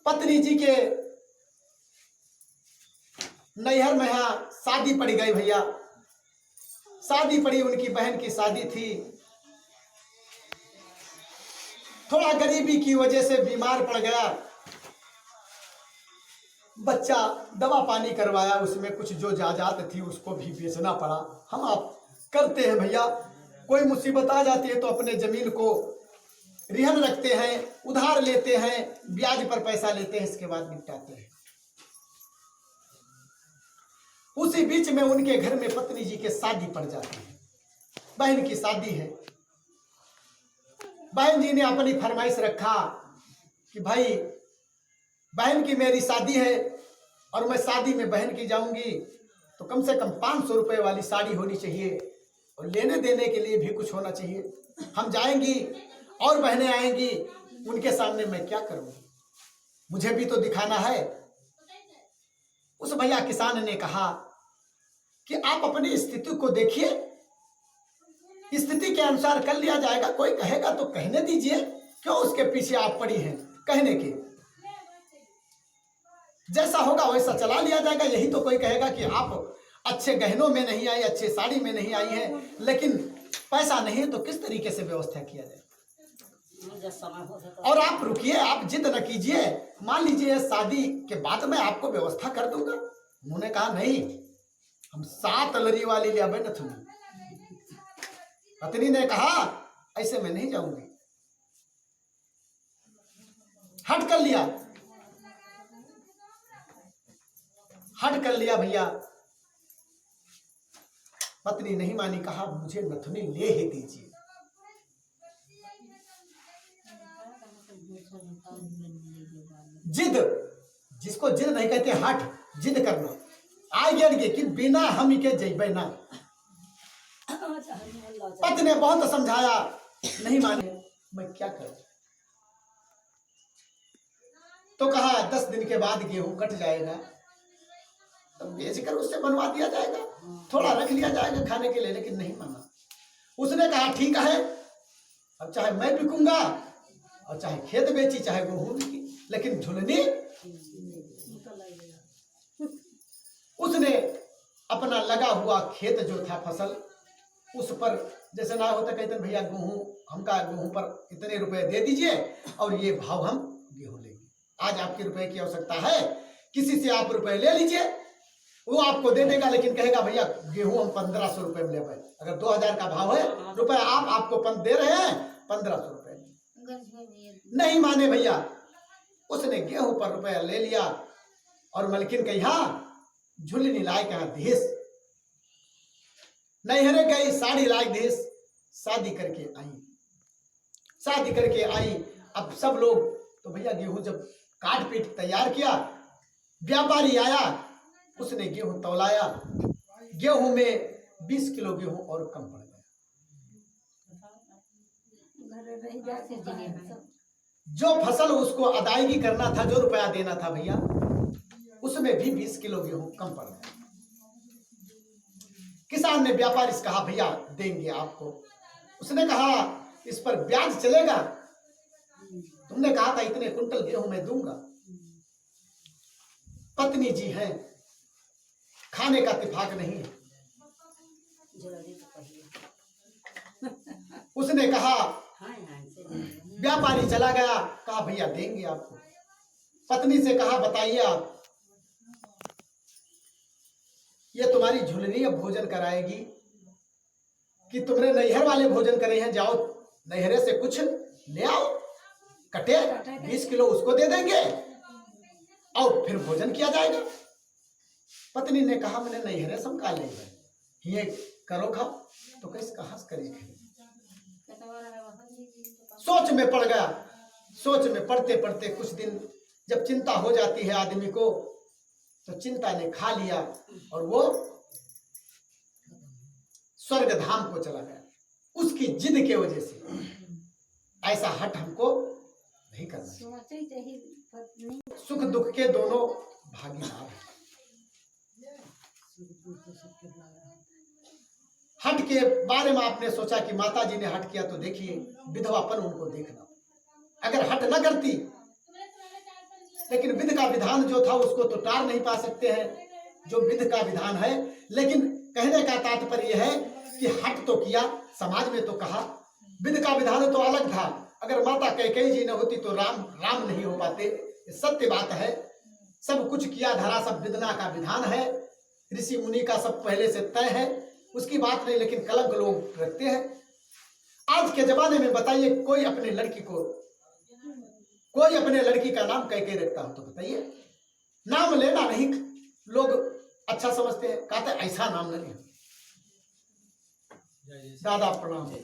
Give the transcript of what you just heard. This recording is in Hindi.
पत्नी जी के नैहर में यहाँ शादी पड़ गई भैया। शादी पड़ी, उनकी बहन की शादी थी। थोड़ा गरीबी की वजह से बीमार पड़ गया। बच्चा दवा पानी करवाया, उसमें कुछ जो जायदाद थी उसको भी बेचना पड़ा। हम आप करते हैं भैया, कोई मुसीबत आ जाती है तो अपने जमीन को रिहन रखते हैं, उधार लेते हैं, ब्याज पर पैसा लेते हैं, इसके बाद निपटाते हैं। उसी बीच में उनके घर में पत्नी जी के शादी पड़ जाती है। बहन की शादी है। बहन जी ने अपनी फरमाइश रखा कि भाई बहन की मेरी शादी है और मैं शादी में बहन की जाऊंगी तो कम से कम 500 रुपए वाली साड़ी होनी चाहिए और लेने देने के लिए भी कुछ होना चाहिए। हम जाएंगी और बहनें आएंगी, उनके सामने मैं क्या करूंगी, मुझे भी तो दिखाना है। उस भैया किसान ने कहा कि आप अपनी स्थिति को देखिए, स्थिति के अनुसार कर लिया जाएगा। कोई कहेगा तो कहने दीजिए, क्यों उसके पीछे आप पड़ी हैं कहने के। जैसा होगा वैसा चला लिया जाएगा। यही तो कोई कहेगा कि आप अच्छे गहनों में नहीं आई, अच्छे साड़ी में नहीं आई है, लेकिन पैसा नहीं है तो किस तरीके से व्यवस्था किया जाए। और आप रुकिए, आप जिद न कीजिए, मान लीजिए शादी के बाद मैं आपको व्यवस्था कर दूंगा। उन्होंने कहा नहीं, हम 7 लरी वाली ले आवे न थी। पत्नी ने कहा ऐसे मैं नहीं जाऊंगी, हट कर लिया, हट कर लिया भैया। पत्नी नहीं मानी, कहा मुझे नथुनी ले ही दीजिए। जिद, जिसको जिद नहीं कहते, हट, जिद करना। आ गया कि बिना हम के जइबे ना। पति ने बहुत समझाया, नहीं माने। मैं क्या करूं? तो कहा 10 दिन के बाद गेहूं कट जाएगा तो बेच कर उससे बनवा दिया जाएगा, थोड़ा रख लिया जाएगा खाने के लिए। लेकिन नहीं माना। उसने कहा ठीक है, अब चाहे मैं बिकूंगा और चाहे खेत बेची, चाहे गेहूं बिकी, लेकिन झुलनी। उसने अपना लगा हुआ खेत जो था फसल, उस पर जैसे ना होता, कहते भैया गेहूं, हमका गेहूं पर इतने रुपए दे दीजिए और ये भाव हम गेहूं लेंगे। आज आपके रुपए की आवश्यकता है, किसी से आप रुपए ले लीजिए, वो आपको दे देगा, लेकिन कहेगा भैया गेहूं हम 1500 रुपए में ले पाए। अगर 2000 का भाव है, रुपए आपको दे रहे हैं 1500 रुपए। नहीं माने भैया। उसने गेहूं पर रुपया ले लिया और मलकिन के यहाँ झुलनी लाए, कहा देश नैहरे गई, साड़ी लाई देश, शादी करके आई। शादी करके आई। अब सब लोग तो भैया गेहूं जब काट पीट तैयार किया, व्यापारी आया, उसने गेहूं तौलाया। गेहूं में 20 किलो गेहूं और कम पड़ गया। जो फसल उसको अदायगी करना था, जो रुपया देना था भैया, उसमें भी 20 किलो गेहूं कम पड़ गया। किसान ने व्यापारी से कहा भैया देंगे आपको। उसने कहा इस पर ब्याज चलेगा? तुमने कहा था इतने कुंटल गेहूं मैं दूंगा। पत्नी जी हैं, खाने का इत्तेफाक नहीं है। उसने कहा, व्यापारी चला गया, कहा भैया देंगे आपको। पत्नी से कहा बताइए आप, ये तुम्हारी झुलनी अब भोजन कराएगी कि तुमने नैहर वाले भोजन करे हैं? जाओ नैहरे से कुछ ले आओ, कटे 20 किलो उसको दे देंगे और फिर भोजन किया जाएगा। पत्नी ने कहा मैंने नैहरे समका ले, ये करो खाओ। तो कैसे कहा करी? सोच में पड़ गया। सोच में पढ़ते पढ़ते कुछ दिन जब चिंता हो जाती है आदमी को, तो चिंता ने खा लिया और वो स्वर्ग धाम को चला गया। उसकी जिद के वजह से। ऐसा हट हमको नहीं करना। सुख दुख के दोनों भागीदार हैं। हट के बारे में आपने सोचा कि माता जी ने हट किया, तो देखिए विधवापन उनको देखना। अगर हट न करती लेकिन विधि का विधान जो था उसको तो टार नहीं पा सकते हैं, जो विधि का विधान है। लेकिन कहने का तात्पर्य है कि हट तो किया, समाज में तो कहा। विधि का विधान तो अलग था, अगर माता कैकेयी जी न होती तो राम नहीं हो पाते, सत्य बात है। सब कुछ किया धरा, सब विदना का विधान है, ऋषि मुनि का सब पहले से तय है, उसकी बात नहीं। लेकिन कलंक लोग रखते हैं। आज के जमाने में बताइए, कोई अपने लड़की का नाम कैकेयी रखता हो तो बताइए। नाम लेना नहीं लोग अच्छा समझते हैं, कहते ऐसा नाम नहीं। दादा प्रणाम।